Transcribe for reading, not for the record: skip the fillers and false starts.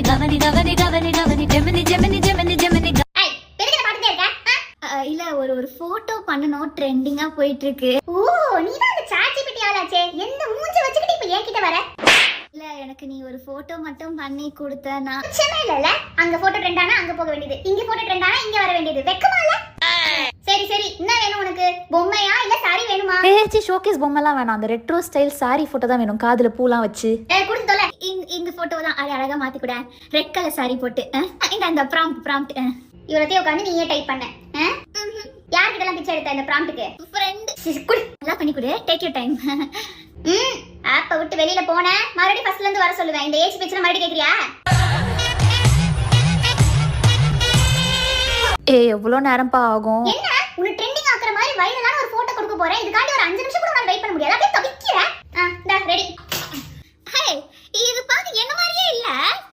கவனி கவனி கவனி கவனி ஜெமினி ஜெமினி ஜெமினி ஜெமினி. இல்ல ஒரு போட்டோ பண்ணனும், ட்ரெண்டிங்கா போயிட்டு இருக்கு. ஓ, நீ தான் அந்த ChatGPT ஆளாச்சே. என்ன மூஞ்ச வச்சுக்கிட்டு இப்ப என்கிட்ட வர? இல்ல, எனக்கு நீ ஒரு போட்டோ மட்டும் பண்ணி கொடுத்தனா. பிரச்சனை இல்லல. அங்க போட்டோ ட்ரெண்ட் ஆனா அங்க போக வேண்டியது, இங்க போட்டோ ட்ரெண்ட் ஆனா இங்க வர வேண்டியது. வெக்கமா இல்ல? சரி சரி, என்ன வேணும் உனக்கு? பொம்மையா இல்ல சாரி வேணுமா? ஏச்சி ஷோகேஸ் பொம்மைலாம் வேணாம், அந்த ரெட்ரோ ஸ்டைல் சாரி போட்டோ தான் வேணும், காதுல பூலாம் வச்சு. குடுத்து தொலை. இந்த போட்டோ தான் அழகா மாத்தி கூட, ரெட் கலர் சாரி போட்டு. இந்த ப்ராம்ப்ட் இவ்வளத்தையும் உட்காந்து நீயே டைப் பண்ண. யார்கிட்ட எல்லாம் பிச்சை எடுத்த இந்த ப்ராம்ப்ட்டுக்கு? ஃப்ரெண்ட் நல்லா பண்ணி கொடு, டேக் யூர் டைம். ஆப்ப விட்டு வெளியில போன மறுபடியும் ஃபர்ஸ்ட்ல இருந்து வர சொல்லுவேன். இந்த ஏசி பிச்சை மறுபடியும் கேக்குறியா? எவ்வளோ நேரம்ப்பா ஆகும்? என்ன உன்னை ட்ரெண்டிங் ஆக்குற மாதிரி வைரலான ஒரு போட்டோ கொடுக்க போறேன். இதுக்காண்டி ஒரு 5 நிமிஷம் கூட நான் வெயிட் பண்ண முடியாது. அப்படியே தவிக்கிறேன். ரெடி. ஹே, இது பாத்து என்ன மாதிரியே இல்ல.